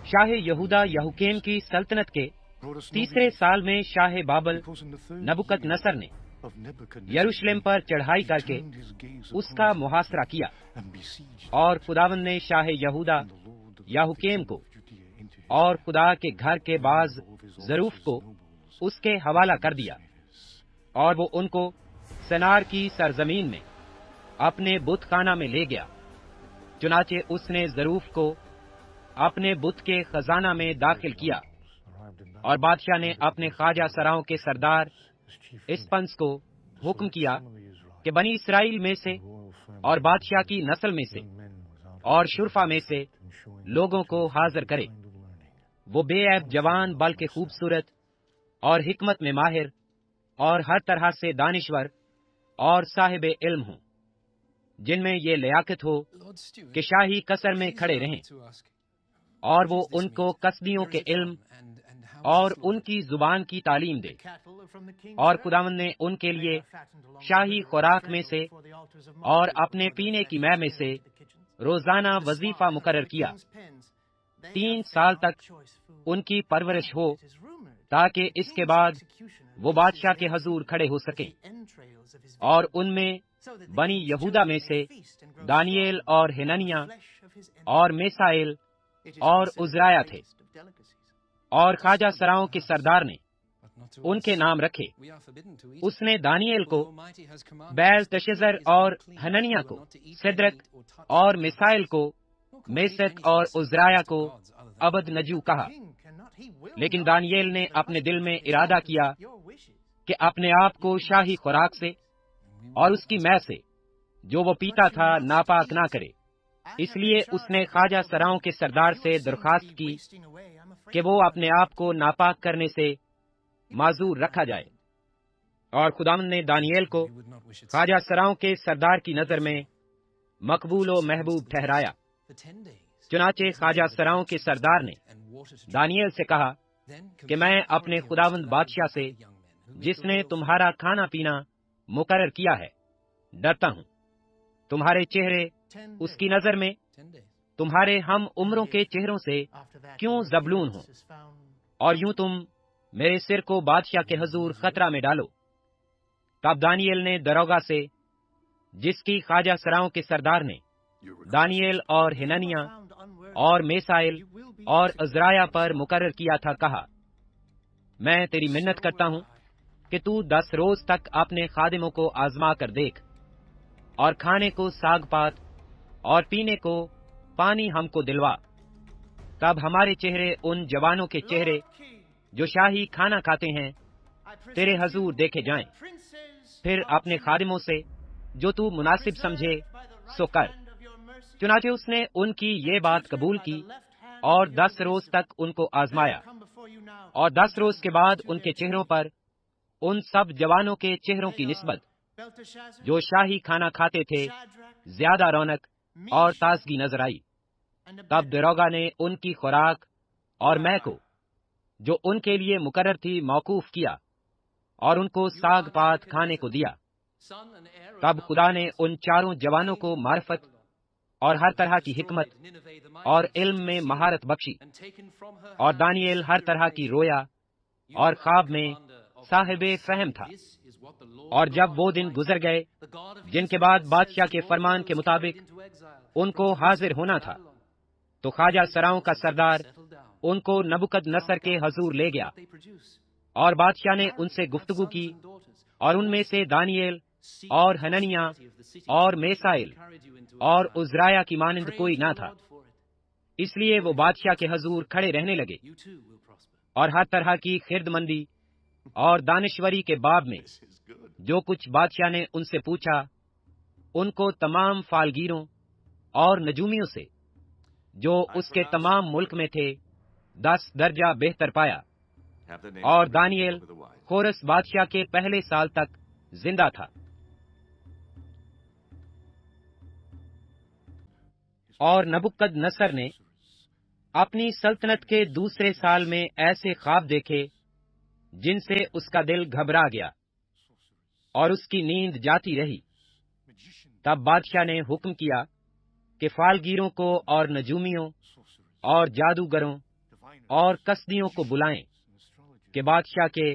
شاہ یہودا یہوکیم کی سلطنت کے تیسرے سال میں شاہ بابل نبوکد نصر نے یروشلم پر چڑھائی کر کے اس کا محاصرہ کیا، اور خداوند نے شاہ یہودا یہوکیم کو اور خدا کے گھر کے بعض ظروف کو اس کے حوالہ کر دیا، اور وہ ان کو سنار کی سرزمین میں اپنے بت خانہ میں لے گیا۔ چنانچہ اس نے ظروف کو اپنے بت کے خزانہ میں داخل کیا، اور بادشاہ نے اپنے خواجہ سراؤں کے سردار اسپنس کو حکم کیا کہ بنی اسرائیل میں سے اور بادشاہ کی نسل میں سے اور شرفا میں سے لوگوں کو حاضر کرے، وہ بے عیب جوان بلکہ خوبصورت اور حکمت میں ماہر اور ہر طرح سے دانشور اور صاحب علم ہوں، جن میں یہ لیاقت ہو کہ شاہی قصر میں کھڑے رہیں، اور وہ ان کو کسبیوں کے علم اور ان کی زبان کی تعلیم دے۔ اور خداوند نے ان کے لیے شاہی خوراک میں سے اور اپنے پینے کی مے میں سے روزانہ وظیفہ مقرر کیا۔ 3 سال تک ان کی پرورش ہو، تاکہ اس کے بعد وہ بادشاہ کے حضور کھڑے ہو سکیں۔ اور ان میں بنی یہودا میں سے دانییل اور ہننیہ اور میسائیل اور عزرایہ تھے، اور خواجہ سراؤں کے سردار نے ان کے نام رکھے۔ اس نے دانییل کو بیل تشذر اور ہننیہ کو سدرک اور میسائیل کو میسک اور عزرایہ کو عبد نجو کہا۔ لیکن دانییل نے اپنے دل میں ارادہ کیا کہ اپنے آپ کو شاہی خوراک سے اور اس کی مے سے جو وہ پیتا تھا ناپاک نہ کرے۔ اس لیے اس نے خواجہ سراؤں کے سردار سے درخواست کی کہ وہ اپنے آپ کو ناپاک کرنے سے معذور رکھا جائے، اور خداوند نے دانییل کو خواجہ سراؤں کے سردار کی نظر میں مقبول و محبوب ٹھہرایا۔ چنانچہ خواجہ سراؤں کے سردار نے دانییل سے کہا کہ میں اپنے خداوند بادشاہ سے، جس نے تمہارا کھانا پینا مقرر کیا ہے، ڈرتا ہوں۔ تمہارے چہرے اس کی نظر میں تمہارے ہم عمروں کے چہروں سے کیوں زبلون ہوں، اور یوں تم میرے سر کو بادشاہ کے حضور خطرہ میں ڈالو۔ تب دانییل نے دروگا سے، جس کی خواجہ سراؤں کے سردار نے دانییل اور ہننیہ اور میسائیل اور عزرایہ پر مقرر کیا تھا، کہا، میں تیری منت کرتا ہوں کہ تو 10 روز تک اپنے خادموں کو آزما کر دیکھ، اور کھانے کو ساگ پات اور پینے کو پانی ہم کو دلوا۔ تب ہمارے چہرے ان جوانوں کے چہرے جو شاہی کھانا کھاتے ہیں تیرے حضور دیکھے جائیں۔ پھر اپنے خادموں سے جو تو مناسب سمجھے سو کر۔ چنانچہ اس نے ان کی یہ بات قبول کی، اور 10 روز تک ان کو آزمایا، اور 10 روز کے بعد ان کے چہروں پر ان سب جوانوں کے چہروں کی نسبت جو شاہی کھانا کھاتے تھے زیادہ رونق اور تازگی نظر آئی۔ تب دروگا نے ان کی خوراک اور مے کو جو ان کے لیے مقرر تھی موقوف کیا، اور ان کو ساگ پات کھانے کو دیا۔ تب خدا نے ان چاروں جوانوں کو معرفت اور ہر طرح کی حکمت اور علم میں مہارت بخشی، اور دانییل ہر طرح کی رویا اور خواب میں صاحب فہم تھا۔ اور جب وہ دن گزر گئے جن کے بعد بادشاہ کے فرمان کے مطابق ان کو حاضر ہونا تھا، تو خواجہ سراؤں کا سردار ان کو نبوکد نصر کے حضور لے گیا، اور بادشاہ نے ان سے گفتگو کی، اور ان میں سے دانییل اور ہننیہ اور میسائیل اور عزرایہ کی مانند کوئی نہ تھا۔ اس لیے وہ بادشاہ کے حضور کھڑے رہنے لگے، اور ہر طرح کی خرد مندی اور دانشوری کے باب میں جو کچھ بادشاہ نے ان سے پوچھا، ان کو تمام فالگیروں اور نجومیوں سے جو اس کے تمام ملک میں تھے 10 درجہ بہتر پایا۔ اور دانییل کورس بادشاہ کے پہلے سال تک زندہ تھا۔ اور نبوکد نصر نے اپنی سلطنت کے دوسرے سال میں ایسے خواب دیکھے جن سے اس کا دل گھبرا گیا اور اس کی نیند جاتی رہی۔ تب بادشاہ نے حکم کیا کہ فالگیروں کو اور نجومیوں اور جادوگروں اور کسدیوں کو بلائیں کہ بادشاہ کے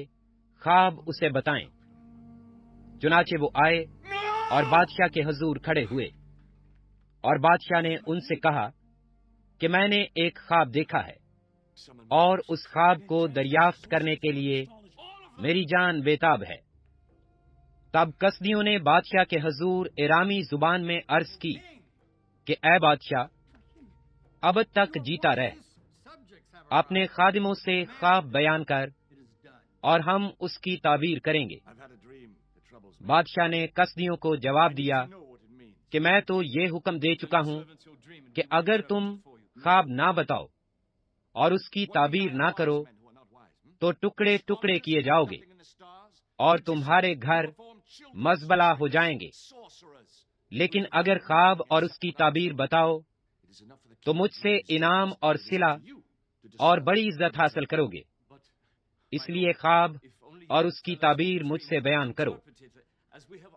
خواب اسے بتائیں۔ چنانچہ وہ آئے اور بادشاہ کے حضور کھڑے ہوئے، اور بادشاہ نے ان سے کہا کہ میں نے ایک خواب دیکھا ہے، اور اس خواب کو دریافت کرنے کے لیے میری جان بیتاب ہے۔ تب کسدیوں نے بادشاہ کے حضور ارامی زبان میں عرض کی کہ اے بادشاہ، ابد تک جیتا رہ، اپنے خادموں سے خواب بیان کر اور ہم اس کی تعبیر کریں گے۔ بادشاہ نے کسدیوں کو جواب دیا کہ میں تو یہ حکم دے چکا ہوں کہ اگر تم خواب نہ بتاؤ اور اس کی تعبیر نہ کرو تو ٹکڑے ٹکڑے کیے جاؤ گے اور تمہارے گھر مزبلہ ہو جائیں گے۔ لیکن اگر خواب اور اس کی تعبیر بتاؤ تو مجھ سے انعام اور صلہ اور بڑی عزت حاصل کرو گے، اس لیے خواب اور اس کی تعبیر مجھ سے بیان کرو۔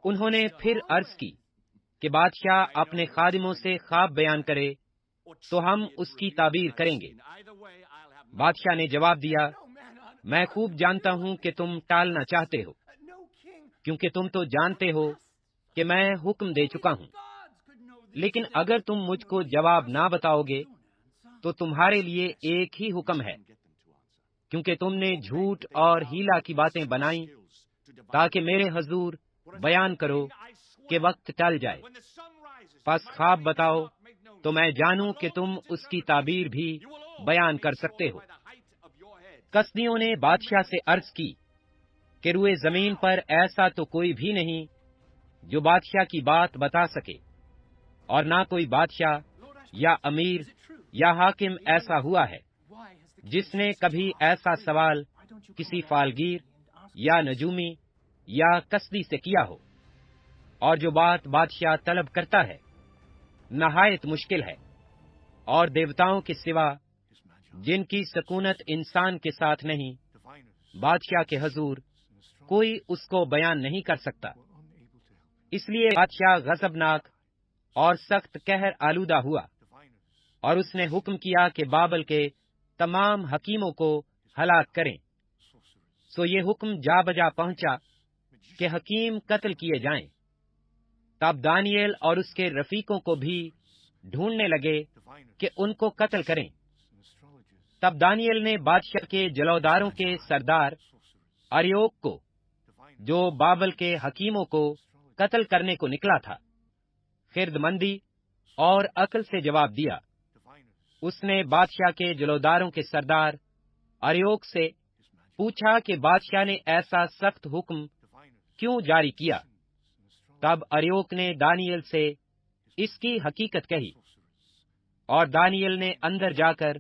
انہوں نے پھر عرض کی کہ بادشاہ اپنے خادموں سے خواب بیان کرے تو ہم اس کی تعبیر کریں گے۔ بادشاہ نے جواب دیا، میں خوب جانتا ہوں کہ تم ٹالنا چاہتے ہو، کیونکہ تم تو جانتے ہو کہ میں حکم دے چکا ہوں۔ لیکن اگر تم مجھ کو جواب نہ بتاؤ گے تو تمہارے لیے ایک ہی حکم ہے، کیونکہ تم نے جھوٹ اور ہیلا کی باتیں بنائیں تاکہ میرے حضور بیان کرو کہ وقت ٹل جائے۔ پس خواب بتاؤ تو میں جانوں کہ تم اس کی تعبیر بھی بیان کر سکتے ہو۔ کسدیوں نے بادشاہ سے عرض کی کہ روئے زمین پر ایسا تو کوئی بھی نہیں جو بادشاہ کی بات بتا سکے، اور نہ کوئی بادشاہ یا امیر یا حاکم ایسا ہوا ہے جس نے کبھی ایسا سوال کسی فالگیر یا نجومی یا کسدی سے کیا ہو۔ اور جو بات بادشاہ طلب کرتا ہے نہایت مشکل ہے، اور دیوتاؤں کے سوا جن کی سکونت انسان کے ساتھ نہیں، بادشاہ کے حضور کوئی اس کو بیان نہیں کر سکتا۔ اس لیے بادشاہ غضبناک اور سخت قہر آلودہ ہوا، اور اس نے حکم کیا کہ بابل کے تمام حکیموں کو ہلاک کریں۔ سو یہ حکم جا بجا پہنچا کہ حکیم قتل کیے جائیں۔ تب دانیل اور اس کے رفیقوں کو بھی ڈھونڈنے لگے کہ ان کو قتل کریں۔ تب دانیل نے بادشاہ کے جلوداروں کے سردار اریوک کو، جو بابل کے حکیموں کو قتل کرنے کو نکلا تھا، خرد مندی اور عقل سے جواب دیا۔ اس نے بادشاہ کے جلوداروں کے سردار اریوک سے پوچھا کہ بادشاہ نے ایسا سخت حکم کیوں جاری کیا؟ تب اریوک نے دانیل سے اس کی حقیقت کہی، اور دانیل نے اندر جا کر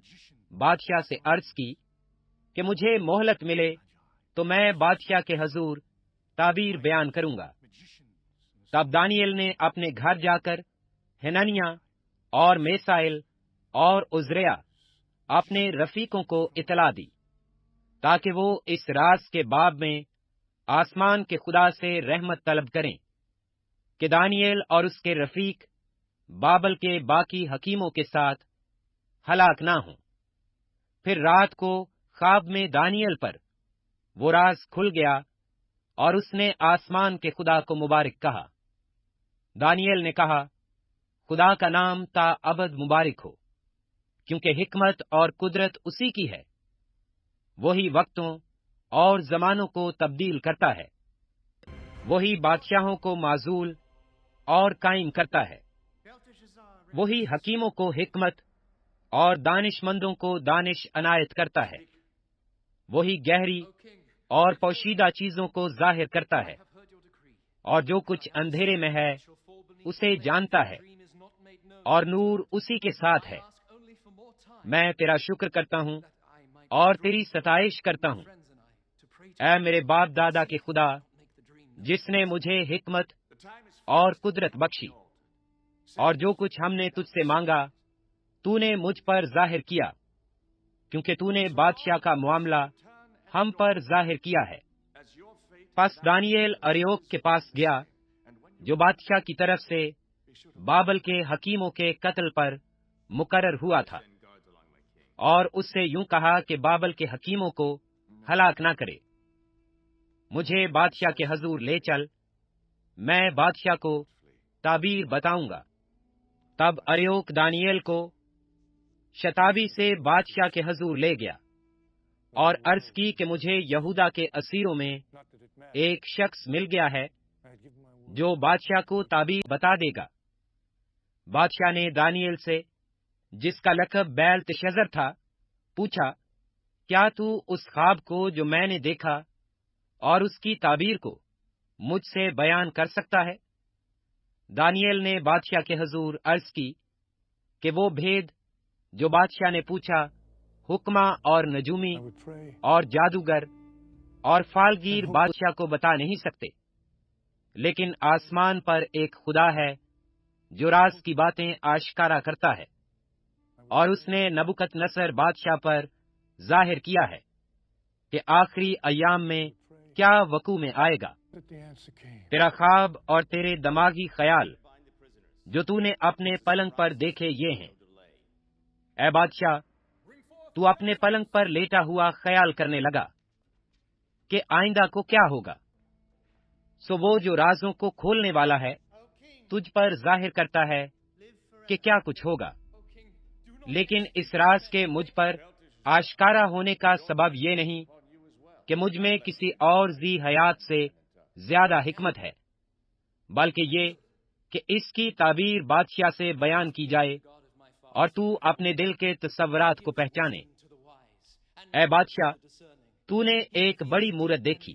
بادشاہ سے عرض کی کہ مجھے مہلت ملے تو میں بادشاہ کے حضور تعبیر بیان کروں گا۔ تب دانیل نے اپنے گھر جا کر ہننیا اور میسائل اور عزریا اپنے رفیقوں کو اطلاع دی، تاکہ وہ اس راز کے باب میں آسمان کے خدا سے رحمت طلب کریں کہ دانیل اور اس کے رفیق بابل کے باقی حکیموں کے ساتھ ہلاک نہ ہوں۔ پھر رات کو خواب میں دانیل پر وہ راز کھل گیا، اور اس نے آسمان کے خدا کو مبارک کہا۔ دانیل نے کہا، خدا کا نام تا ابد مبارک ہو، کیونکہ حکمت اور قدرت اسی کی ہے۔ وہی وقتوں اور زمانوں کو تبدیل کرتا ہے، وہی بادشاہوں کو معزول اور قائم کرتا ہے، وہی حکیموں کو حکمت اور دانش مندوں کو دانش عنایت کرتا ہے، وہی گہری اور پوشیدہ چیزوں کو ظاہر کرتا ہے، اور جو کچھ اندھیرے میں ہے اسے جانتا ہے، اور نور اسی کے ساتھ ہے۔ میں تیرا شکر کرتا ہوں اور تیری ستائش کرتا ہوں، اے میرے باپ دادا کے خدا، جس نے مجھے حکمت اور قدرت بخشی، اور جو کچھ ہم نے تجھ سے مانگا تو نے مجھ پر ظاہر کیا، کیونکہ تو نے بادشاہ کا معاملہ ہم پر ظاہر کیا ہے۔ پس دانیل اریوک کے پاس گیا، جو بادشاہ کی طرف سے بابل کے حکیموں کے قتل پر مقرر ہوا تھا۔ اور اس سے یوں کہا کہ بابل کے حکیموں کو ہلاک نہ کرے، مجھے بادشاہ کے حضور لے چل، میں بادشاہ کو تعبیر بتاؤں گا۔ تب اریوک دانیل کو شتابی سے بادشاہ کے حضور لے گیا اور عرض کی کہ مجھے یہودا کے اسیروں میں ایک شخص مل گیا ہے جو بادشاہ کو تعبیر بتا دے گا۔ بادشاہ نے دانیل سے، جس کا لقب بیل تشذر تھا، پوچھا، کیا تو اس خواب کو جو میں نے دیکھا اور اس کی تعبیر کو مجھ سے بیان کر سکتا ہے؟ دانیل نے بادشاہ کے حضور عرض کی کہ وہ بھید جو بادشاہ نے پوچھا حکمہ اور نجومی اور جادوگر اور فالگیر بادشاہ کو بتا نہیں سکتے، لیکن آسمان پر ایک خدا ہے جو راز کی باتیں آشکارا کرتا ہے، اور اس نے نبوکت نصر بادشاہ پر ظاہر کیا ہے کہ آخری ایام میں کیا وقوع میں آئے گا۔ تیرا خواب اور تیرے دماغی خیال جو تو نے اپنے پلنگ پر دیکھے یہ ہیں۔ اے بادشاہ، تو اپنے پلنگ پر لیٹا ہوا خیال کرنے لگا کہ آئندہ کو کیا ہوگا۔ سو وہ جو رازوں کو کھولنے والا ہے تجھ پر ظاہر کرتا ہے کہ کیا کچھ ہوگا، لیکن اس راز کے مجھ پر آشکارا ہونے کا سبب یہ نہیں کہ مجھ میں کسی اور ذی حیات سے زیادہ حکمت ہے، بلکہ یہ کہ اس کی تعبیر بادشاہ سے بیان کی جائے اور تو اپنے دل کے تصورات کو پہچانے۔ اے بادشاہ، تو نے ایک بڑی مورت دیکھی،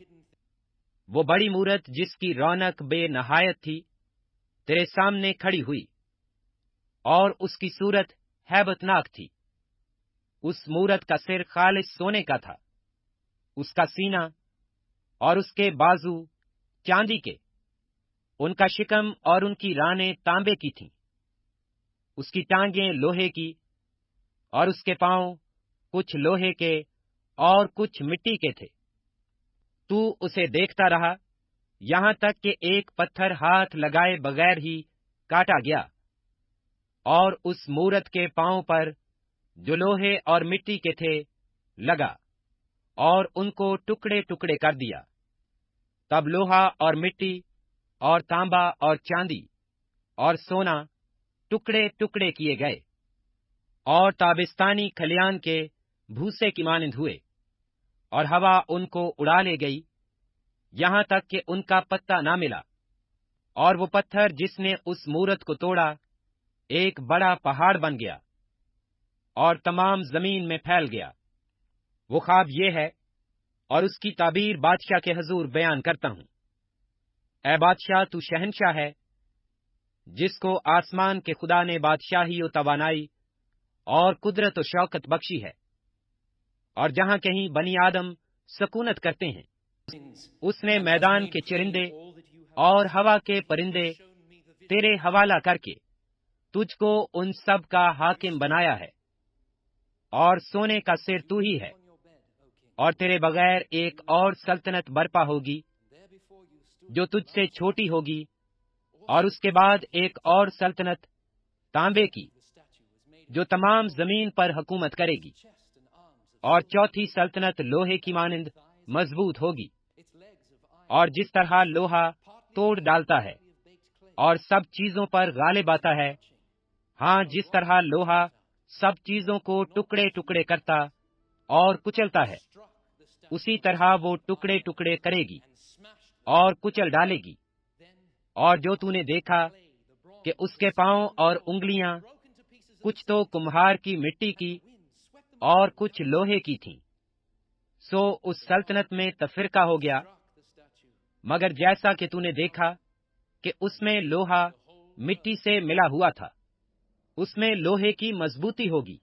وہ بڑی مورت جس کی رونق بے نہایت تھی تیرے سامنے کھڑی ہوئی، اور اس کی صورت ہیبت ناک تھی۔ اس مورت کا سر خالص سونے کا تھا، اس کا سینہ اور اس کے بازو چاندی کے، ان کا شکم اور ان کی رانیں تانبے کی تھیں، اس کی ٹانگیں لوہے کی اور اس کے پاؤں کچھ لوہے کے اور کچھ مٹی کے تھے۔ تو اسے دیکھتا رہا یہاں تک کہ ایک پتھر ہاتھ لگائے بغیر ہی کاٹا گیا، اور اس مورت کے پاؤں پر جو لوہے اور مٹی کے تھے لگا اور ان کو ٹکڑے ٹکڑے کر دیا۔ تب لوہا اور مٹی اور تانبا اور چاندی اور سونا ٹکڑے ٹکڑے کیے گئے، اور تابستانی کھلیان کے بھوسے کی مانند ہوئے، اور ہوا ان کو اڑا لے گئی یہاں تک کہ ان کا پتہ نہ ملا، اور وہ پتھر جس نے اس مورت کو توڑا ایک بڑا پہاڑ بن گیا اور تمام زمین میں پھیل گیا۔ وہ خواب یہ ہے اور اس کی تعبیر بادشاہ کے حضور بیان کرتا ہوں۔ اے بادشاہ، تو شہنشاہ ہے جس کو آسمان کے خدا نے بادشاہی و توانائی اور قدرت و شوکت بخشی ہے، اور جہاں کہیں بنی آدم سکونت کرتے ہیں اس نے میدان کے چرندے اور ہوا کے پرندے تیرے حوالہ کر کے تجھ کو ان سب کا حاکم بنایا ہے، اور سونے کا سر تو ہی ہے، اور تیرے بغیر ایک اور سلطنت برپا ہوگی جو تجھ سے چھوٹی ہوگی، اور اس کے بعد ایک اور سلطنت تانبے کی جو تمام زمین پر حکومت کرے گی، اور چوتھی سلطنت لوہے کی مانند مضبوط ہوگی، اور جس طرح لوہا توڑ ڈالتا ہے اور سب چیزوں پر غالب آتا ہے، ہاں جس طرح لوہا سب چیزوں کو ٹکڑے ٹکڑے کرتا اور کچلتا ہے، اسی طرح وہ ٹکڑے ٹکڑے کرے گی اور کچل ڈالے گی۔ اور جو تو نے دیکھا کہ اس کے پاؤں اور انگلیاں کچھ تو کمہار کی مٹی کی اور کچھ لوہے کی تھیں، سو اس سلطنت میں تفرقہ ہو گیا، مگر جیسا کہ تو نے دیکھا کہ اس میں لوہا مٹی سے ملا ہوا تھا، اس میں لوہے کی مضبوطی ہوگی،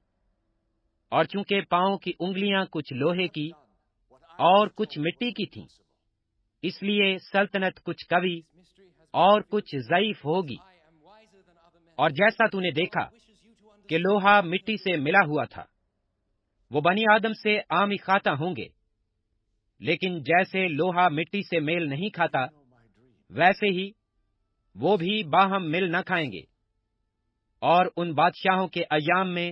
اور چونکہ پاؤں کی انگلیاں کچھ لوہے کی اور کچھ مٹی کی تھیں، اس لیے سلطنت کچھ قوی اور کچھ ضعیف ہوگی۔ اور جیسا تو نے دیکھا کہ لوہا مٹی سے ملا ہوا تھا، وہ بنی آدم سے آمی کھاتا ہوں گے، لیکن جیسے لوہا مٹی سے میل نہیں کھاتا، ویسے ہی وہ بھی باہم مل نہ کھائیں گے۔ اور ان بادشاہوں کے ایام میں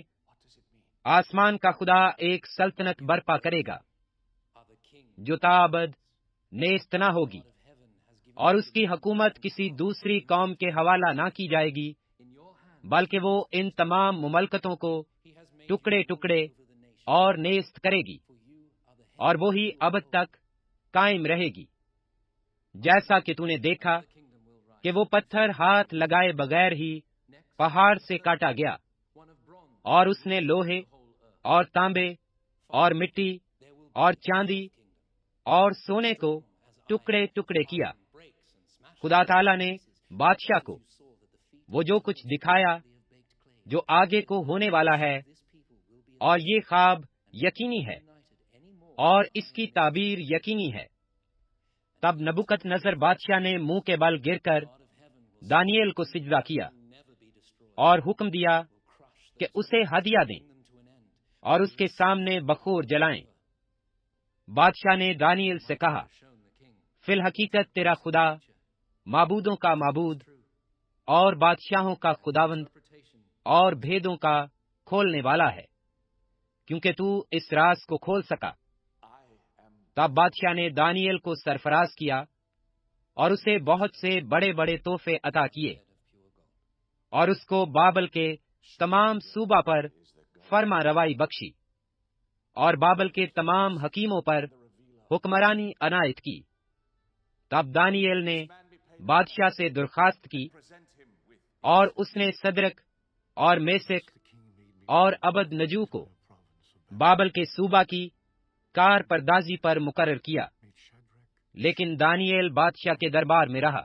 آسمان کا خدا ایک سلطنت برپا کرے گا جو تابد نیست نہ ہوگی، اور اس کی حکومت کسی دوسری قوم کے حوالہ نہ کی جائے گی، بلکہ وہ ان تمام مملکتوں کو ٹکڑے ٹکڑے اور نیست کرے گی، اور وہی ابد تک قائم رہے گی۔ جیسا کہ تو نے دیکھا کہ وہ پتھر ہاتھ لگائے بغیر ہی پہاڑ سے کاٹا گیا، اور اس نے لوہے اور تانبے اور مٹی اور چاندی اور سونے کو ٹکڑے ٹکڑے کیا۔ خدا تعالیٰ نے بادشاہ کو وہ جو کچھ دکھایا جو آگے کو ہونے والا ہے، اور یہ خواب یقینی ہے اور اس کی تعبیر یقینی ہے۔ تب نبوکت نصر بادشاہ نے منہ کے بل گر کر دانیل کو سجدہ کیا اور حکم دیا کہ اسے ہدیہ دیں اور اس کے سامنے بخور جلائیں۔ بادشاہ نے دانیل سے کہا، فی الحقیقت تیرا خدا معبودوں کا معبود اور بادشاہوں کا خداوند اور بھیدوں کا کھولنے والا ہے، کیونکہ تو اس راز کو کھول سکا۔ تب بادشاہ نے دانیل کو سرفراز کیا اور اسے بہت سے بڑے بڑے تحفے عطا کیے، اور اس کو بابل کے تمام صوبہ پر فرما روائی بخشی، اور بابل کے تمام حکیموں پر حکمرانی عنایت کی۔ تب دانیل نے بادشاہ سے درخواست کی، اور اس نے صدرک اور میسک اور عبد نجو کو بابل کے صوبہ کی کار پردازی پر مقرر کیا، لیکن دانیل بادشاہ کے دربار میں رہا۔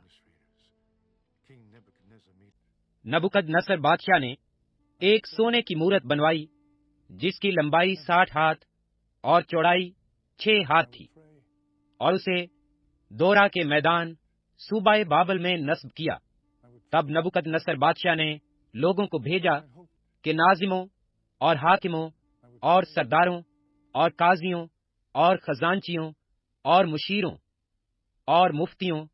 نبوکد نصر بادشاہ نے ایک سونے کی مورت بنوائی جس کی لمبائی 60 ہاتھ اور چوڑائی 6 ہاتھ تھی، اور اسے دورہ کے میدان صوبہ بابل میں نصب کیا۔ تب نبوکد نصر بادشاہ نے لوگوں کو بھیجا کہ ناظموں اور حاکموں اور سرداروں اور قاضیوں اور خزانچیوں اور مشیروں اور مفتیوں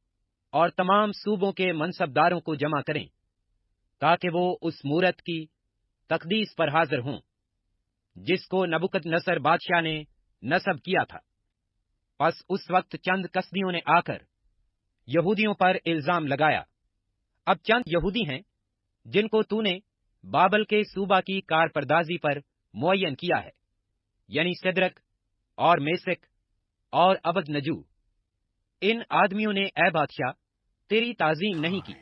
اور تمام صوبوں کے منصبداروں کو جمع کریں، تاکہ وہ اس مورت کی تقدیس پر حاضر ہوں جس کو نبوکد نصر بادشاہ نے نصب کیا تھا۔ پس اس وقت چند کسدیوں نے آ کر یہودیوں پر الزام لگایا۔ اب چند یہودی ہیں جن کو تو نے بابل کے صوبہ کی کار پردازی پر معین کیا ہے، یعنی صدرک اور میسک اور عبد نجو۔ ان آدمیوں نے اے بادشاہ تیری تعظیم نہیں کی،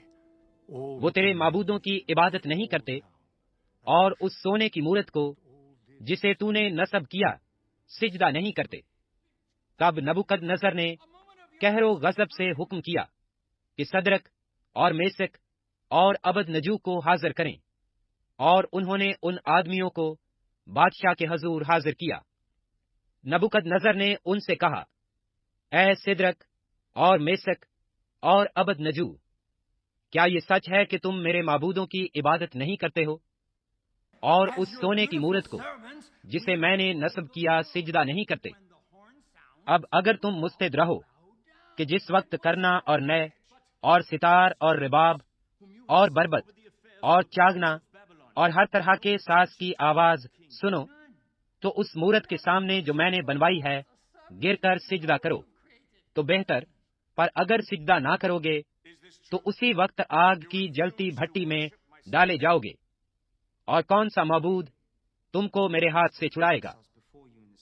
وہ تیرے معبودوں کی عبادت نہیں کرتے، اور اس سونے کی مورت کو جسے تو نے نصب کیا سجدہ نہیں کرتے۔ تب نبوکد نصر نے قہر و غضب سے حکم کیا کہ صدرک اور میسک اور عبد نجو کو حاضر کریں، اور انہوں نے ان آدمیوں کو بادشاہ کے حضور حاضر کیا۔ نبوکد نصر نے ان سے کہا، اے صدرک اور میسک اور عبد نجو، کیا یہ سچ ہے کہ تم میرے معبودوں کی عبادت نہیں کرتے ہو، اور اس سونے کی مورت کو جسے میں نے نصب کیا سجدہ نہیں کرتے؟ اب اگر تم مستعد رہو کہ جس وقت کرنا اور نئے اور ستار اور رباب اور بربت اور چاگنا اور ہر طرح کے ساز کی آواز سنو، تو اس مورت کے سامنے جو میں نے بنوائی ہے گر کر سجدہ کرو تو بہتر، پر اگر سجدہ نہ کرو گے تو اسی وقت آگ کی جلتی بھٹی میں ڈالے جاؤ گے، اور کون سا معبود تم کو میرے ہاتھ سے چھڑائے گا؟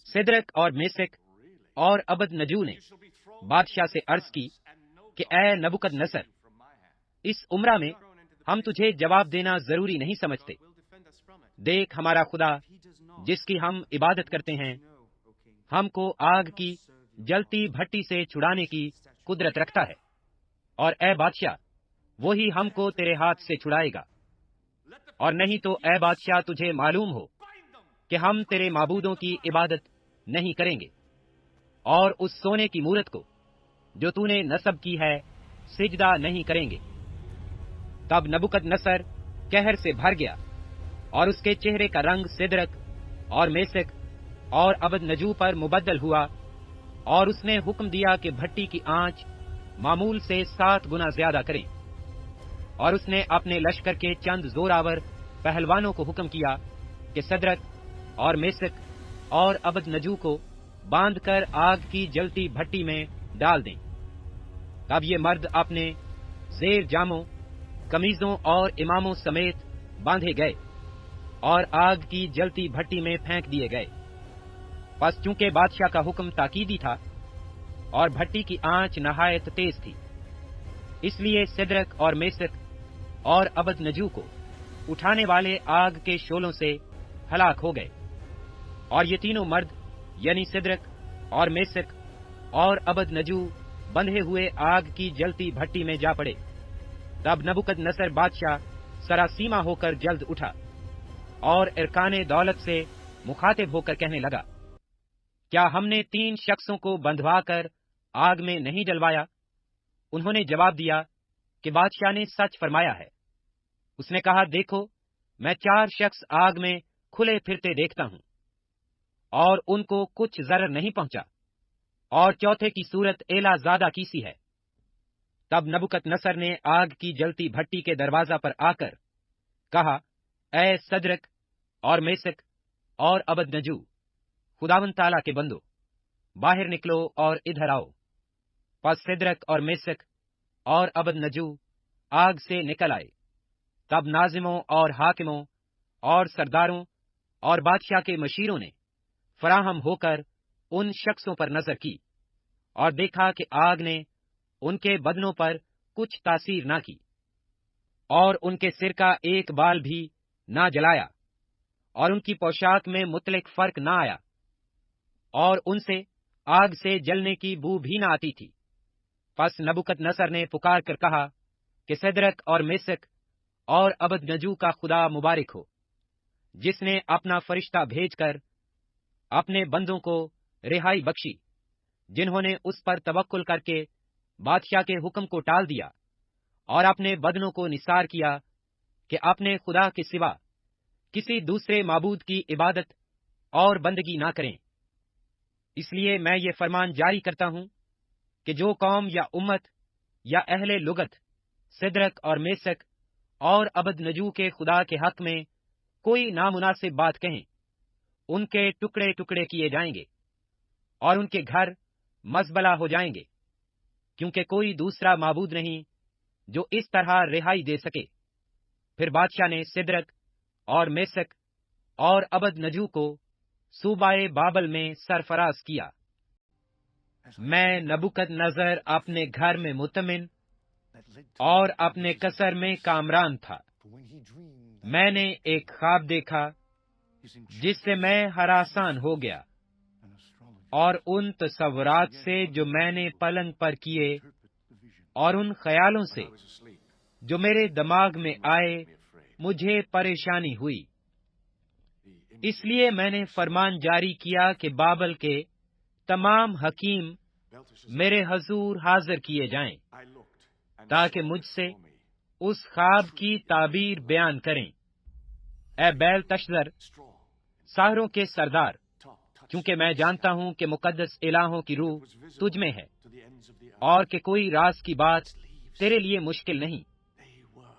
صدرک اور میسک اور عبد نجو نے بادشاہ سے عرض کی کہ اے نبوکد نصر، اس عمرہ میں ہم تجھے جواب دینا ضروری نہیں سمجھتے۔ دیکھ، ہمارا خدا جس کی ہم عبادت کرتے ہیں ہم کو آگ کی جلتی بھٹی سے چھڑانے کی قدرت رکھتا ہے، اور اے بادشاہ وہی ہم کو تیرے ہاتھ سے چھڑائے گا، اور نہیں تو اے بادشاہ تجھے معلوم ہو کہ ہم تیرے معبودوں کی عبادت نہیں کریں گے، اور اس سونے کی مورت کو جو تو نے نصب کی ہے سجدہ نہیں کریں گے۔ تب نبوکد نصر قہر سے بھر گیا، اور اس کے چہرے کا رنگ صدرک اور میسک اور عبد نجو پر مبدل ہوا، اور اس نے حکم دیا کہ بھٹی کی آنچ معمول سے 7 گنا زیادہ کریں، اور اس نے اپنے لشکر کے چند زوراور پہلوانوں کو حکم کیا کہ صدرک اور میسک اور ابد نجو کو باندھ کر آگ کی جلتی بھٹی میں ڈال دیں۔ تب یہ مرد اپنے زیر جاموں، قمیضوں اور اماموں سمیت باندھے گئے اور آگ کی جلتی بھٹی میں پھینک دیے گئے۔ پس چونکہ بادشاہ کا حکم تاکیدی تھا اور بھٹی کی آنچ نہایت تیز تھی، اس لیے سدرک اور میسک اور ابد نجو کو اٹھانے والے آگ کے شعلوں سے ہلاک ہو گئے۔ اور یہ تینوں مرد یعنی سدرک اور میسک اور ابد نجو بندھے ہوئے آگ کی جلتی بھٹی میں جا پڑے۔ تب نبوکد نصر بادشاہ سراسیما ہو کر جلد اٹھا اور ارکان دولت سے مخاطب ہو کر کہنے لگا، کیا ہم نے 3 شخصوں کو بندھوا کر آگ میں نہیں ڈلوایا؟ انہوں نے جواب دیا کہ بادشاہ نے سچ فرمایا ہے۔ اس نے کہا، دیکھو، میں 4 شخص آگ میں کھلے پھرتے دیکھتا ہوں اور ان کو کچھ ضرر نہیں پہنچا، اور چوتھے کی صورت ایلا زادہ کی سی ہے۔ تب نبوکد نصر نے آگ کی جلتی بھٹی کے دروازہ پر آ کر کہا، اے سدرک اور میسک اور ابد نجو، خداوند تعالیٰ کے بندو، باہر نکلو اور ادھر آؤ۔ پس سدرک اور میسک اور ابد نجو آگ سے نکل آئے۔ تب ناظموں اور حاکموں اور سرداروں اور بادشاہ کے مشیروں نے فراہم ہو کر ان شخصوں پر نظر کی اور دیکھا کہ آگ نے ان کے بدنوں پر کچھ تاثیر نہ کی، اور ان کے سر کا ایک بال بھی نہ جلایا، اور ان کی پوشاک میں مطلق فرق نہ آیا، اور ان سے آگ سے جلنے کی بو بھی نہ آتی تھی۔ پس نبوکد نصر نے پکار کر کہا کہ سدرک اور میسک اور ابد نجو کا خدا مبارک ہو، جس نے اپنا فرشتہ بھیج کر اپنے بندوں کو رہائی بخشی، جنہوں نے اس پر توکل کر کے بادشاہ کے حکم کو ٹال دیا اور اپنے بدنوں کو نثار کیا کہ اپنے خدا کے سوا کسی دوسرے معبود کی عبادت اور بندگی نہ کریں۔ اس لیے میں یہ فرمان جاری کرتا ہوں کہ جو قوم یا امت یا اہل لغت سدرک اور میسک اور ابد نجو کے خدا کے حق میں کوئی نامناسب بات کہیں، ان کے ٹکڑے ٹکڑے کیے جائیں گے اور ان کے گھر مزبلہ ہو جائیں گے، کیونکہ کوئی دوسرا معبود نہیں جو اس طرح رہائی دے سکے۔ پھر بادشاہ نے سدرک اور میسک اور ابد نجو کو صوبہ بابل میں سرفراز کیا۔ میں نبوکد نظر اپنے گھر میں مطمئن اور اپنے قصر میں کامران تھا۔ میں نے ایک خواب دیکھا جس سے میں ہراسان ہو گیا، اور ان تصورات سے جو میں نے پلنگ پر کیے اور ان خیالوں سے جو میرے دماغ میں آئے مجھے پریشانی ہوئی۔ اس لیے میں نے فرمان جاری کیا کہ بابل کے تمام حکیم میرے حضور حاضر کیے جائیں، تاکہ مجھ سے اس خواب کی تعبیر بیان کریں۔ اے بیل تشذر، ساحروں کے سردار، کیونکہ میں جانتا ہوں کہ مقدس الہوں کی روح تجھ میں ہے، اور کہ کوئی راز کی بات تیرے لیے مشکل نہیں۔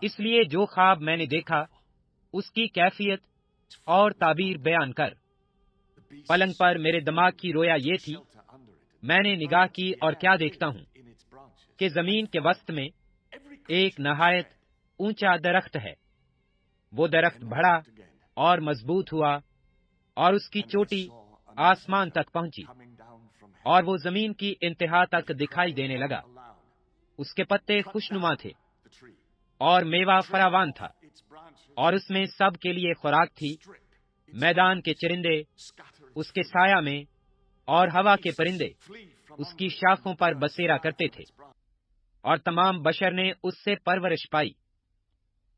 اس لیے جو خواب میں نے دیکھا اس کی کیفیت اور تعبیر بیان کر۔ پلنگ پر میرے دماغ کی رویا یہ تھی، میں نے نگاہ کی اور کیا دیکھتا ہوں کہ زمین کے وسط میں ایک نہایت اونچا درخت ہے۔ وہ درخت بڑھا اور مضبوط ہوا، اور اس کی چوٹی آسمان تک پہنچی، اور وہ زمین کی انتہا تک دکھائی دینے لگا۔ اس کے پتے خوشنما تھے اور میوہ فراوان تھا، اور اس میں سب کے لیے خوراک تھی۔ میدان کے چرندے اس کے سایہ میں اور ہوا کے پرندے اس کی شاخوں پر بسیرا کرتے تھے، اور تمام بشر نے اس سے پرورش پائی۔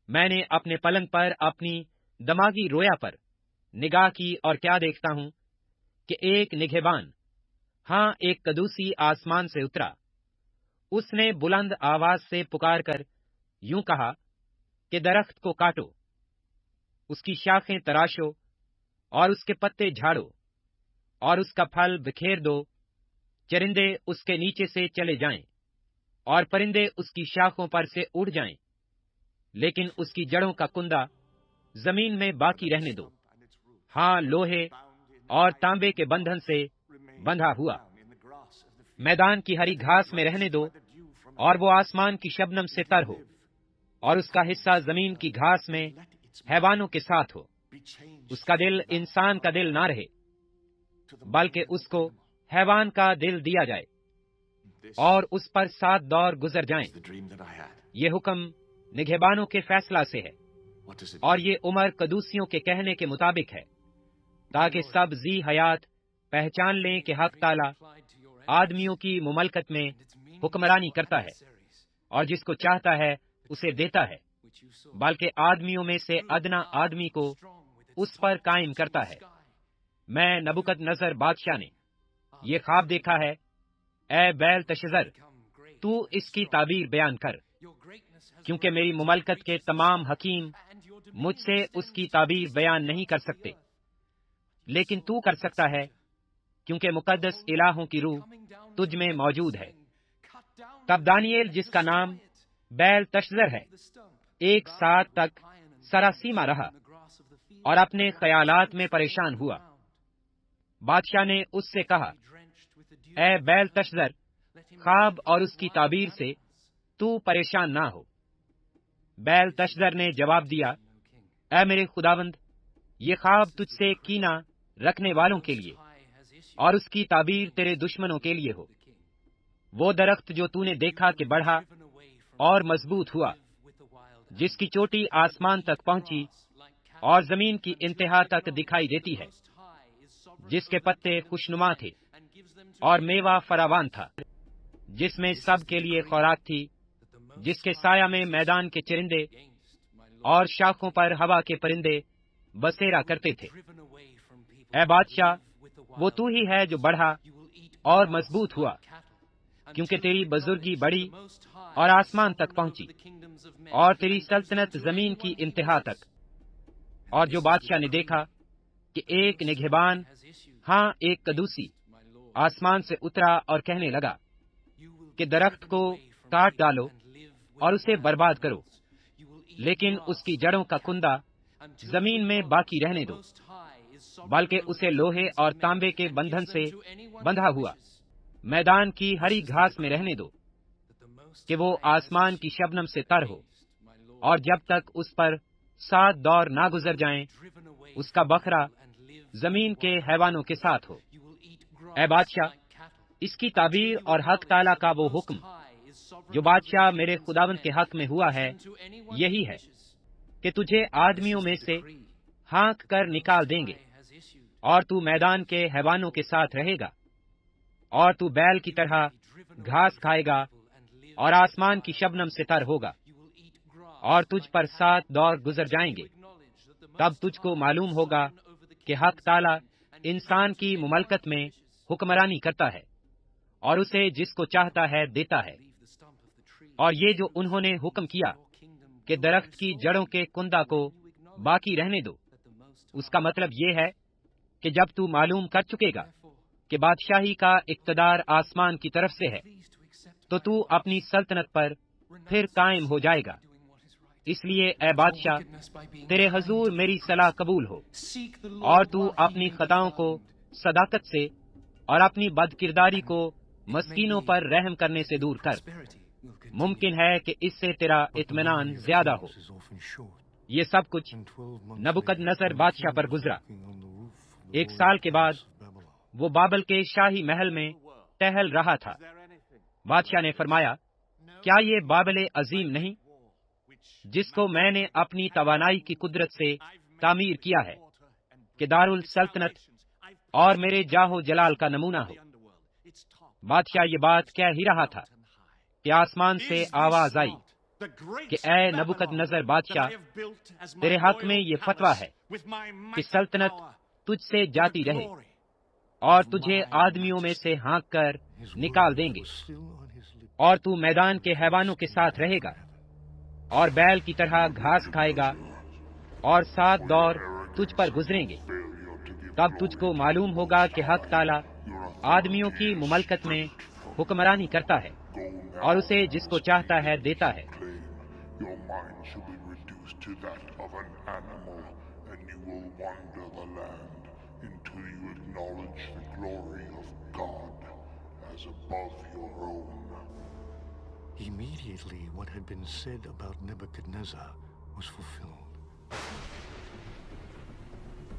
میں نے اپنے پلنگ پر اپنی دماغی رویا پر نگاہ کی اور کیا دیکھتا ہوں کہ ایک نگہبان، ہاں ایک قدوسی آسمان سے اترا۔ اس نے بلند آواز سے پکار کر یوں کہا کہ درخت کو کاٹو، اس کی شاخیں تراشو اور اس کے پتے جھاڑو اور اس کا پھل بکھیر دو، چرندے اس کے نیچے سے چلے جائیں اور پرندے اس کی شاخوں پر سے اڑ جائیں، لیکن اس کی جڑوں کا کندہ زمین میں باقی رہنے دو۔ ہاں لوہے اور تانبے کے بندھن سے بندھا ہوا۔ میدان کی ہری گھاس میں رہنے دو، اور وہ آسمان کی شبنم سے تر ہو، اور اس کا حصہ زمین کی گھاس میں حیوانوں کے ساتھ ہو۔ اس کا دل انسان کا دل نہ رہے، بلکہ اس کو حیوان کا دل دیا جائے، اور اس پر 7 دور گزر جائیں۔ یہ حکم نگہبانوں کے فیصلہ سے ہے، اور یہ عمر قدوسیوں کے کہنے کے مطابق ہے، تاکہ سب ذی حیات پہچان لیں کہ حق تعالی آدمیوں کی مملکت میں حکمرانی کرتا ہے، اور جس کو چاہتا ہے اسے دیتا ہے، بلکہ آدمیوں میں سے ادنا آدمی کو اس پر قائم کرتا ہے۔ میں نبوکد نظر بادشاہ نے یہ خواب دیکھا ہے۔ اے بیل تشظر، تو اس کی تعبیر بیان کر، کیونکہ میری مملکت کے تمام حکیم مجھ سے اس کی تعبیر بیان نہیں کر سکتے، لیکن تو کر سکتا ہے، کیونکہ مقدس الہوں کی روح تجھ میں موجود ہے۔ تب دانیل، جس کا نام بیل تشظر ہے، 1 سال تک سراسیما رہا اور اپنے خیالات میں پریشان ہوا۔ بادشاہ نے اس سے کہا، اے بیل تشظر، خواب اور اس کی تعبیر سے تو پریشان نہ ہو۔ بیل تشظر نے جواب دیا، اے میرے خداوند، یہ خواب تجھ سے کینہ رکھنے والوں کے لیے اور اس کی تعبیر تیرے دشمنوں کے لیے ہو۔ وہ درخت جو تو نے دیکھا کہ بڑھا اور مضبوط ہوا، جس کی چوٹی آسمان تک پہنچی اور زمین کی انتہا تک دکھائی دیتی ہے، جس کے پتے خوشنما تھے اور میوہ فراوان تھا، جس میں سب کے لیے خوراک تھی، جس کے سایہ میں میدان کے چرندے اور شاخوں پر ہوا کے پرندے بسیرا کرتے تھے۔ اے بادشاہ، وہ تو ہی ہے جو بڑھا اور مضبوط ہوا، کیونکہ تیری بزرگی بڑی اور آسمان تک پہنچی، اور تیری سلطنت زمین کی انتہا تک۔ اور جو بادشاہ نے دیکھا کہ ایک نگہبان، ہاں ایک قدوسی، آسمان سے اترا اور کہنے لگا کہ درخت کو کاٹ ڈالو اور اسے برباد کرو، لیکن اس کی جڑوں کا کندہ زمین میں باقی رہنے دو، بلکہ اسے لوہے اور تانبے کے بندھن سے بندھا ہوا میدان کی ہری گھاس میں رہنے دو، کہ وہ آسمان کی شبنم سے تر ہو، اور جب تک اس پر 7 دور نہ گزر جائیں، اس کا بکھرا زمین کے حیوانوں کے ساتھ ہو۔ اے بادشاہ، اس کی تعبیر اور حق تعالی کا وہ حکم جو بادشاہ میرے خداوند کے حق میں ہوا ہے، یہی ہے کہ تجھے آدمیوں میں سے ہانک کر نکال دیں گے، اور تو میدان کے حیوانوں کے ساتھ رہے گا، اور تو بیل کی طرح گھاس کھائے گا اور آسمان کی شبنم سے تر ہوگا، اور تجھ پر 7 دور گزر جائیں گے۔ تب تجھ کو معلوم ہوگا کہ حق تعالی انسان کی مملکت میں حکمرانی کرتا ہے، اور اسے جس کو چاہتا ہے دیتا ہے۔ اور یہ جو انہوں نے حکم کیا کہ درخت کی جڑوں کے کندہ کو باقی رہنے دو، اس کا مطلب یہ ہے کہ جب تو معلوم کر چکے گا کہ بادشاہی کا اقتدار آسمان کی طرف سے ہے، تو اپنی سلطنت پر پھر قائم ہو جائے گا۔ اس لیے اے بادشاہ، تیرے حضور میری صلاح قبول ہو، اور تو اپنی خطاؤں کو صداقت سے اور اپنی بد کرداری کو مسکینوں پر رحم کرنے سے دور کر۔ ممکن ہے کہ اس سے تیرا اطمینان زیادہ ہو۔ یہ سب کچھ نبوکد نظر بادشاہ پر گزرا۔ 1 سال کے بعد وہ بابل کے شاہی محل میں ٹہل رہا تھا۔ بادشاہ نے فرمایا، کیا یہ بابل عظیم نہیں، جس کو میں نے اپنی توانائی کی قدرت سے تعمیر کیا ہے، کہ دارالسلطنت اور میرے جاہ و جلال کا نمونہ ہو؟ بادشاہ یہ بات کہہ ہی رہا تھا کہ آسمان سے آواز آئی کہ اے نبوکد نظر بادشاہ، تیرے حق میں یہ فتویٰ ہے کہ سلطنت تجھ سے جاتی رہے، اور تجھے آدمیوں میں سے ہانک کر نکال دیں گے، اور تو میدان کے حیوانوں کے ساتھ رہے گا، اور بیل کی طرح گھاس کھائے گا، اور 7 دور تجھ پر گزریں گے۔ تب تجھ کو معلوم ہوگا کہ حق تعالی آدمیوں کی مملکت میں حکمرانی کرتا ہے، اور اسے جس کو چاہتا ہے دیتا ہے۔ Your mind shall be reduced to that of an animal, and you will wander the land until you acknowledge the glory of God as above your own. Immediately what had been said about Nebuchadnezzar was fulfilled.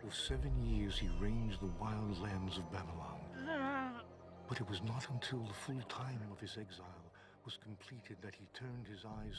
For 7 years he ranged the wild lands of Babylon. But it was not until the full time of his exile was completed that he turned his eyes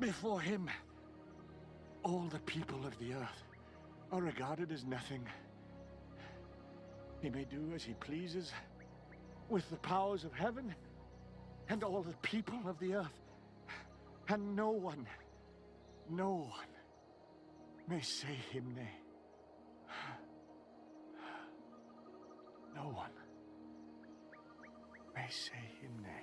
Before him, all the people of the earth are regarded as nothing. He may do as he pleases with the powers of heaven and all the people of the earth, and no one may say him nay. No one may say him nay.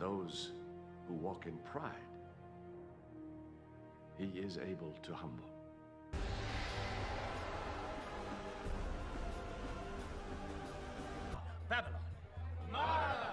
Those who walk in pride, he is able to humble. Babylon. Mara.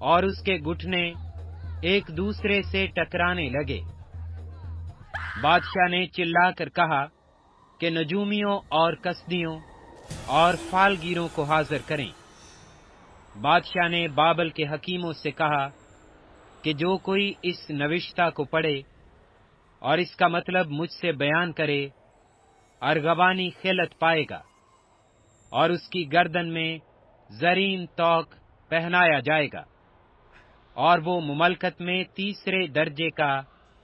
اور اس کے گھٹنے ایک دوسرے سے ٹکرانے لگے۔ بادشاہ نے چلا کر کہا کہ نجومیوں اور کسدیوں اور فالگیروں کو حاضر کریں۔ بادشاہ نے بابل کے حکیموں سے کہا کہ جو کوئی اس نوشتہ کو پڑھے اور اس کا مطلب مجھ سے بیان کرے، ارغوانی خلعت پائے گا، اور اس کی گردن میں زرین توق پہنایا جائے گا، اور وہ مملکت میں تیسرے درجے کا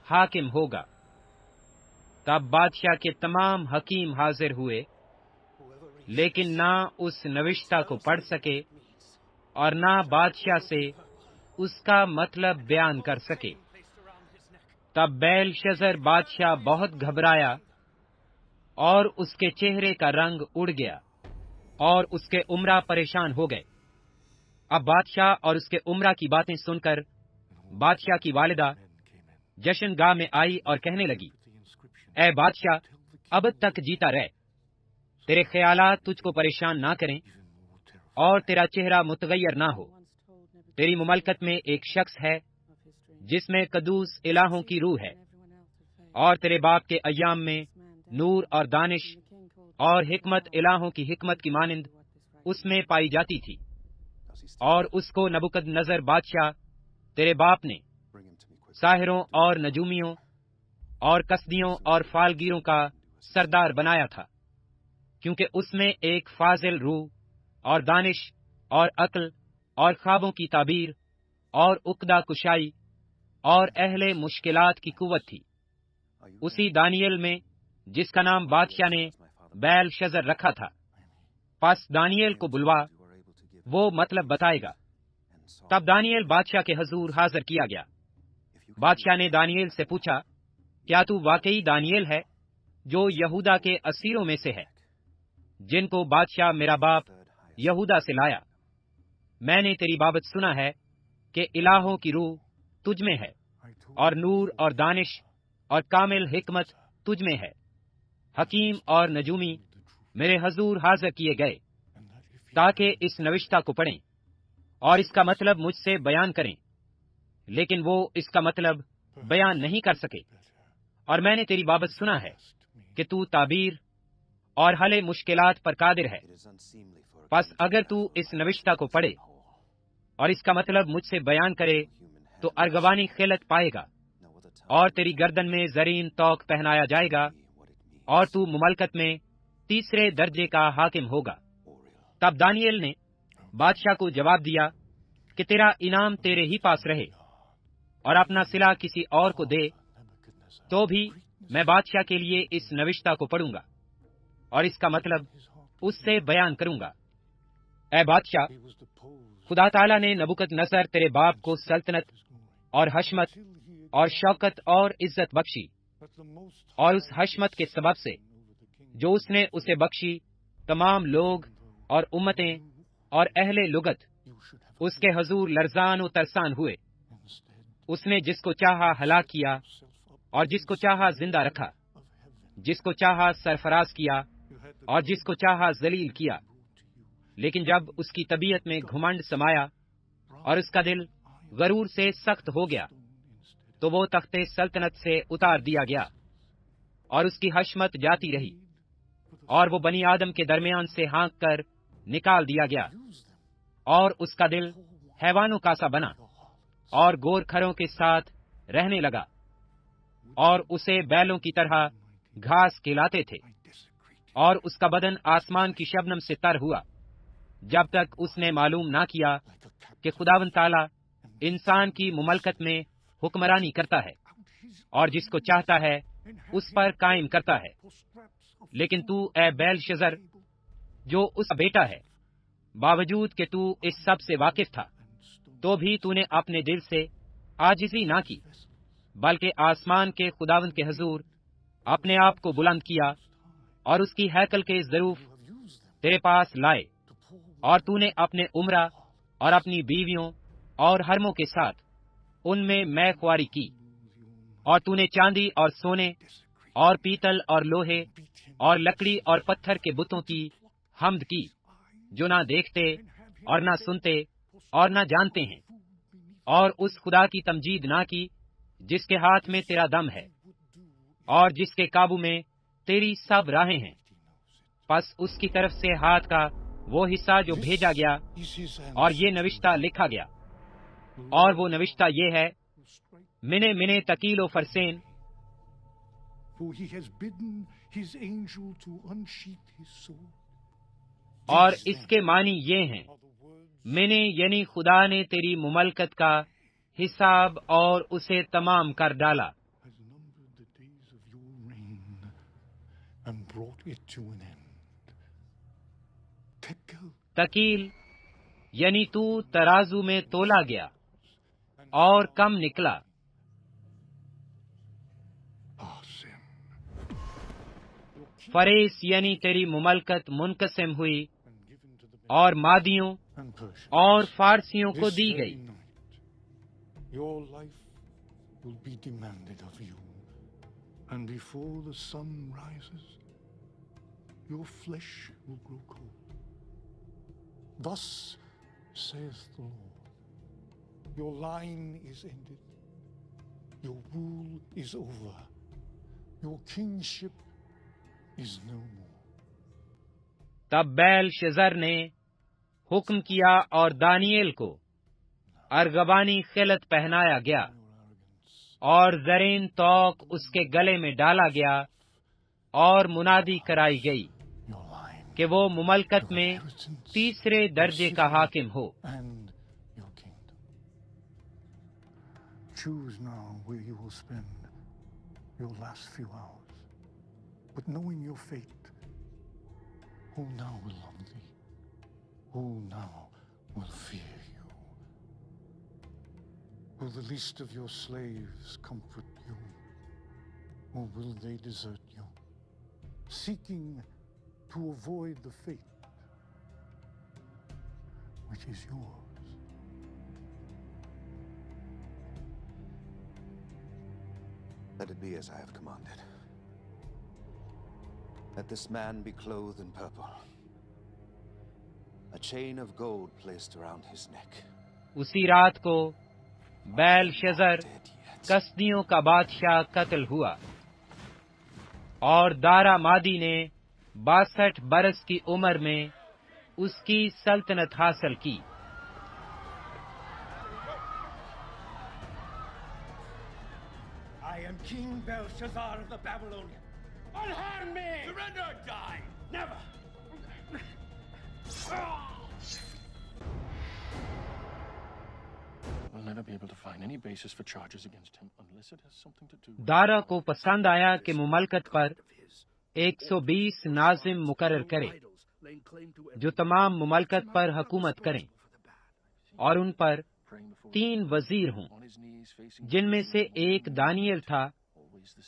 حاکم ہوگا۔ تب بادشاہ کے تمام حکیم حاضر ہوئے، لیکن نہ اس نوشتہ کو پڑھ سکے اور نہ بادشاہ سے اس کا مطلب بیان کر سکے۔ تب بیلشزر بادشاہ بہت گھبرایا اور اس کے چہرے کا رنگ اڑ گیا اور اس کے امراء پریشان ہو گئے۔ اب بادشاہ اور اس کے امراء کی باتیں سن کر بادشاہ کی والدہ جشن گاہ میں آئی اور کہنے لگی، اے بادشاہ، اب تک جیتا رہ، تیرے خیالات تجھ کو پریشان نہ کریں اور تیرا چہرہ متغیر نہ ہو۔ تیری مملکت میں ایک شخص ہے جس میں قدوس الہوں کی روح ہے، اور تیرے باپ کے ایام میں نور اور دانش اور حکمت الہوں کی حکمت کی مانند اس میں پائی جاتی تھی، اور اس کو نبوکدنضر بادشاہ تیرے باپ نے ساحروں اور نجومیوں اور کسدیوں اور فالگیروں کا سردار بنایا تھا، کیونکہ اس میں ایک فاضل روح اور دانش اور عقل اور خوابوں کی تعبیر اور عقدہ کشائی اور اہل مشکلات کی قوت تھی۔ اسی دانیل میں جس کا نام بادشاہ نے بیلشزر رکھا تھا۔ پس دانیل کو بلوا، وہ مطلب بتائے گا۔ تب دانیل بادشاہ کے حضور حاضر کیا گیا۔ بادشاہ نے دانیل سے پوچھا، کیا تو واقعی دانیل ہے جو یہودا کے اسیروں میں سے ہے، جن کو بادشاہ میرا باپ یہودا سے لایا؟ میں نے تیری بابت سنا ہے کہ الہوں کی روح تجھ میں ہے، اور نور اور دانش اور کامل حکمت تجھ میں ہے۔ حکیم اور نجومی میرے حضور حاضر کیے گئے تاکہ اس نوشتہ کو پڑھیں اور اس کا مطلب مجھ سے بیان کریں، لیکن وہ اس کا مطلب بیان نہیں کر سکے۔ اور میں نے تیری بابت سنا ہے کہ تو تعبیر اور حل مشکلات پر قادر ہے۔ پس اگر تو اس نوشتہ کو پڑھے اور اس کا مطلب مجھ سے بیان کرے تو ارغوانی خلعت پائے گا، اور تیری گردن میں زرین توق پہنایا جائے گا، اور تو مملکت میں تیسرے درجے کا حاکم ہوگا۔ تب دانیل نے بادشاہ کو جواب دیا کہ تیرا انعام تیرے ہی پاس رہے، اور اپنا صلہ کسی اور کو دے، تو بھی میں بادشاہ کے لیے اس نوشتہ کو پڑھوں گا اور اس کا مطلب اس سے بیان کروں گا۔ اے بادشاہ، خدا تعالیٰ نے نبوکدنضر تیرے باپ کو سلطنت اور حشمت اور شوکت اور عزت بخشی، اور اس حشمت کے سبب سے جو اس نے اسے بخشی، تمام لوگ اور امتیں اور اہل لغت اس کے حضور لرزان و ترسان ہوئے۔ اس نے جس کو چاہا ہلاک کیا اور جس کو چاہا زندہ رکھا، جس کو چاہا سرفراز کیا اور جس کو چاہا ذلیل کیا۔ لیکن جب اس کی طبیعت میں گھمنڈ سمایا اور اس کا دل غرور سے سخت ہو گیا، تو وہ تخت سلطنت سے اتار دیا گیا، اور اس کی حشمت جاتی رہی، اور وہ بنی آدم کے درمیان سے ہانک کر نکال دیا گیا، اور اس کا دل حیوانوں کا سا بنا اور گور کھروں کے ساتھ رہنے لگا، اور اسے بیلوں کی طرح گھاس کھلاتے تھے، اور اس کا بدن آسمان کی شبنم سے تر ہوا، جب تک اس نے معلوم نہ کیا کہ خداوند تعالیٰ انسان کی مملکت میں حکمرانی کرتا ہے، اور جس کو چاہتا ہے اس پر قائم کرتا ہے۔ لیکن تو اے بیلشزر، جو اس کا بیٹا ہے، باوجود کہ تو اس سب سے واقف تھا، تو بھی تو نے اپنے دل سے عاجزی نہ کی، بلکہ آسمان کے خداوند کے حضور اپنے آپ کو بلند کیا، اور اس کی ہیکل کے ظروف تیرے پاس لائے، اور تو نے اپنے امراء اور اپنی بیویوں اور حرموں کے ساتھ ان میں مے خواری کی، اور تو نے چاندی اور سونے اور پیتل اور لوہے اور لکڑی اور پتھر کے بتوں کی حمد کی، جو نہ دیکھتے اور نہ سنتے اور نہ جانتے ہیں، اور اس خدا کی تمجید نہ کی جس کے ہاتھ میں تیرا دم ہے اور جس کے قابو میں تیری سب راہیں ہیں. پس اس کی طرف سے ہاتھ کا وہ حصہ جو بھیجا گیا اور یہ نوشتہ لکھا گیا، اور وہ نوشتہ یہ ہے: منے منے تکیل و فرسین. For he has bidden his angel to unsheath his sword. اور اس کے معنی یہ ہیں: میں نے یعنی خدا نے تیری مملکت کا حساب اور اسے تمام کر ڈالا. Has numbered the days of your reign and brought it to an end. Tekel تکیل یعنی تو ترازو میں تولا گیا اور کم نکلا. Asim. فریس یعنی تیری مملکت منقسم ہوئی And given to the اور مادیوں and Persians. اور فارسیوں کو This دی very گئی. night, your life will be demanded of you, and before the sun rises, your flesh will grow cold. Thus saith the Lord, your line is ended, your rule is over, your kingship is no more. تب بیل شزر نے حکم کیا اور دانیل کو ارغوانی خلعت پہنایا گیا اور زرین توق اس کے گلے میں ڈالا گیا اور منادی کرائی گئی Your line کہ وہ مملکت میں تیسرے درجے کا حاکم ہو. and your kingdom. Choose now where you will spend your last few hours, but knowing your fate, who now will love thee? Who now will fear you? Will the least of your slaves comfort you, or will they desert you, seeking to avoid the fate which is yours? Let it be as I have commanded. Let this man be clothed in purple, a chain of gold placed around his neck. اسی رات کو بیل شزر کسدیوں کا بادشاہ قتل ہوا اور دارا مادی نے 62 برس کی عمر میں اس کی سلطنت حاصل کی. I am King Belshazzar of the Babylonians. Unharm me! Surrender or die! Never! We'll never be able to find any basis for charges against him unless it has something to do with... دارا کو پسند آیا کہ مملکت پر 120 ناظم مقرر کرے جو تمام مملکت پر حکومت کریں اور ان پر 3 وزیر ہوں جن میں سے ایک دانیل تھا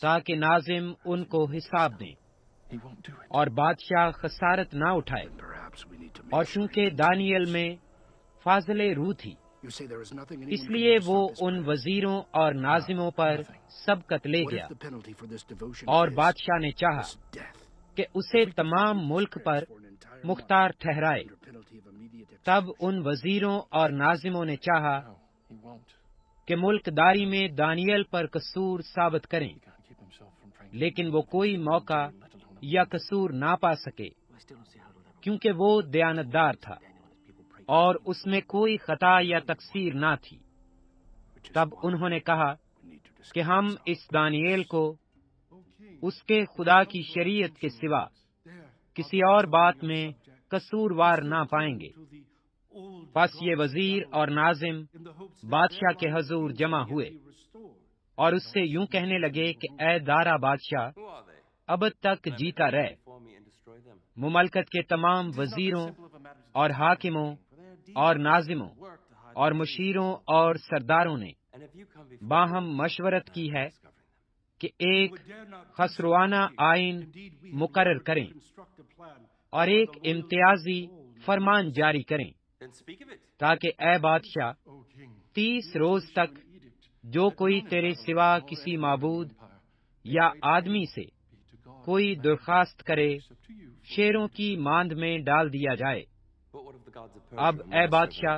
تاکہ ناظم ان کو حساب دیں اور بادشاہ خسارت نہ اٹھائے. اور چونکہ دانیل میں فاضل روح تھی اس لیے وہ ان وزیروں اور ناظموں پر سبقت لے گیا اور بادشاہ نے چاہا کہ اسے تمام ملک پر مختار ٹھہرائے. تب ان وزیروں اور ناظموں نے چاہا کہ ملک داری میں دانیل پر قصور ثابت کریں، لیکن وہ کوئی موقع یا قصور نہ پا سکے کیونکہ وہ دیانتدار تھا اور اس میں کوئی خطا یا تقصیر نہ تھی. تب انہوں نے کہا کہ ہم اس دانیل کو اس کے خدا کی شریعت کے سوا کسی اور بات میں قصوروار نہ پائیں گے. پس یہ وزیر اور ناظم بادشاہ کے حضور جمع ہوئے اور اس سے یوں کہنے لگے کہ اے دارا بادشاہ، اب تک جیتا رہ. مملکت کے تمام وزیروں اور حاکموں اور ناظموں اور مشیروں اور سرداروں نے باہم مشورت کی ہے کہ ایک خسروانہ آئین مقرر کریں اور ایک امتیازی فرمان جاری کریں تاکہ اے بادشاہ 30 روز تک جو کوئی تیرے سوا کسی معبود یا آدمی سے کوئی درخواست کرے شیروں کی ماند میں ڈال دیا جائے. اب اے بادشاہ،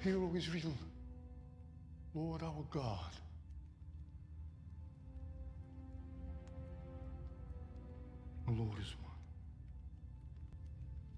Hear, O Israel, Lord our God, the Lord is one.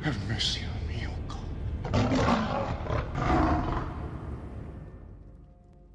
Have mercy on me, O God.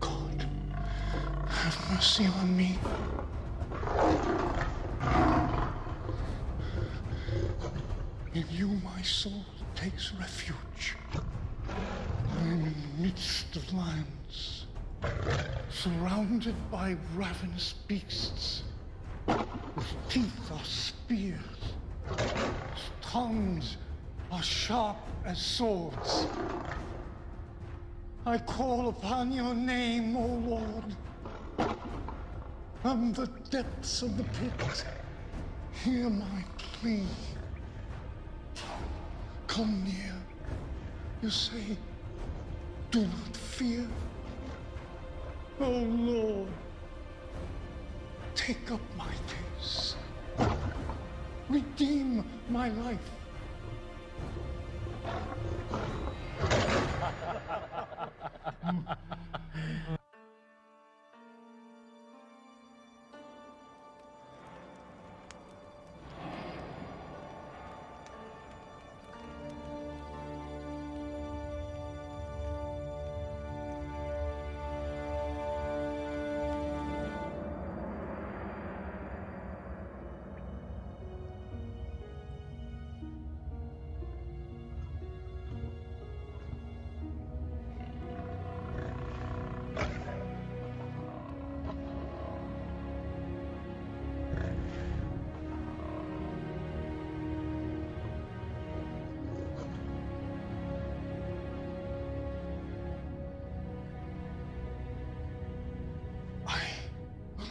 God, have mercy on me. In you my soul takes refuge. I am in the midst of lions, surrounded by ravenous beasts, whose teeth are spears, whose tongues are sharp as swords. I call upon your name, O Lord. from the depths of the pit, hear my plea. Come near. You say, do not fear. Oh Lord, take up my case. Redeem my life.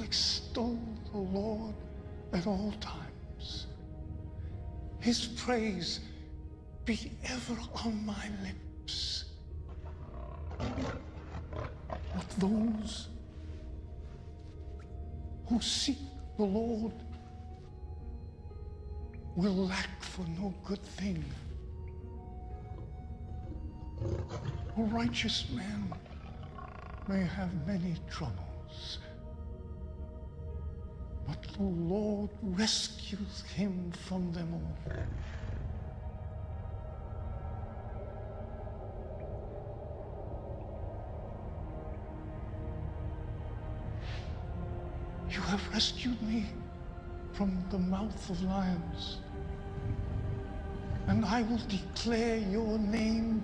Extol the Lord at all times. His praise be ever on my lips. But those who seek the Lord will lack for no good thing. A righteous man may have many troubles, but the Lord rescues him from them all. You have rescued me from the mouth of lions, and I will declare your name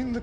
In the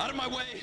Out of my way!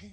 king,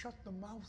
shut the mouth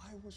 I was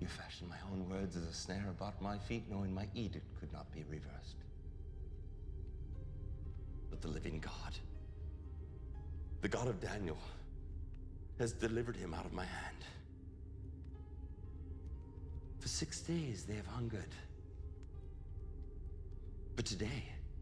You fashioned my own words as a snare about my feet, knowing my edict could not be reversed. But the living God, the God of Daniel, has delivered him out of my hand. For 6 days they have hungered, But today,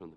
From the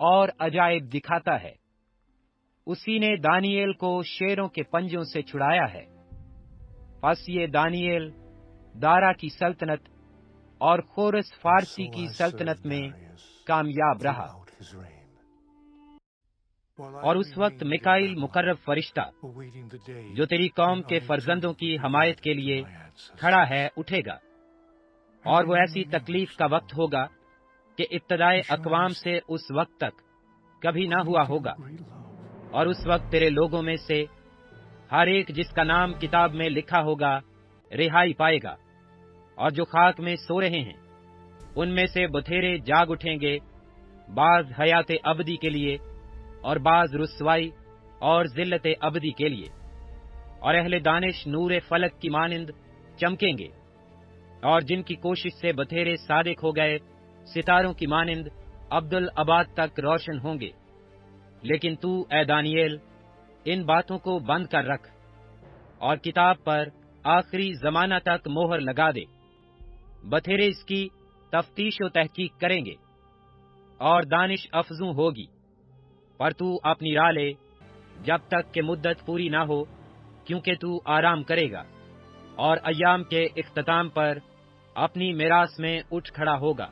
اور عجائب دکھاتا ہے۔ اسی نے دانیئیل کو شیروں کے پنجوں سے چھڑایا ہے۔ پس یہ دانیئیل دارا کی سلطنت اور خورس فارسی کی سلطنت میں کامیاب رہا، اور اس وقت میکائیل مقرب فرشتہ جو تیری قوم کے فرزندوں کی حمایت کے لیے کھڑا ہے اٹھے گا، اور وہ ایسی تکلیف کا وقت ہوگا کہ ابتدائے اقوام سے اس وقت تک کبھی نہ ہوا ہوگا، اور اس وقت تیرے لوگوں میں سے ہر ایک جس کا نام کتاب میں لکھا ہوگا رہائی پائے گا، اور جو خاک میں سو رہے ہیں ان میں سے بتھیرے جاگ اٹھیں گے، بعض حیات ابدی کے لیے اور بعض رسوائی اور ذلت ابدی کے لیے، اور اہل دانش نور فلک کی مانند چمکیں گے، اور جن کی کوشش سے بتھیرے صادق ہو گئے ستاروں کی مانند ابدالآباد تک روشن ہوں گے۔ لیکن تو اے دانیئیل ان باتوں کو بند کر رکھ، اور کتاب پر آخری زمانہ تک مہر لگا دے۔ بتھیرے اس کی تفتیش و تحقیق کریں گے، اور دانش افزوں ہوگی، پر تو اپنی راہ لے جب تک کہ مدت پوری نہ ہو، کیونکہ تو آرام کرے گا، اور ایام کے اختتام پر اپنی میراث میں اٹھ کھڑا ہوگا۔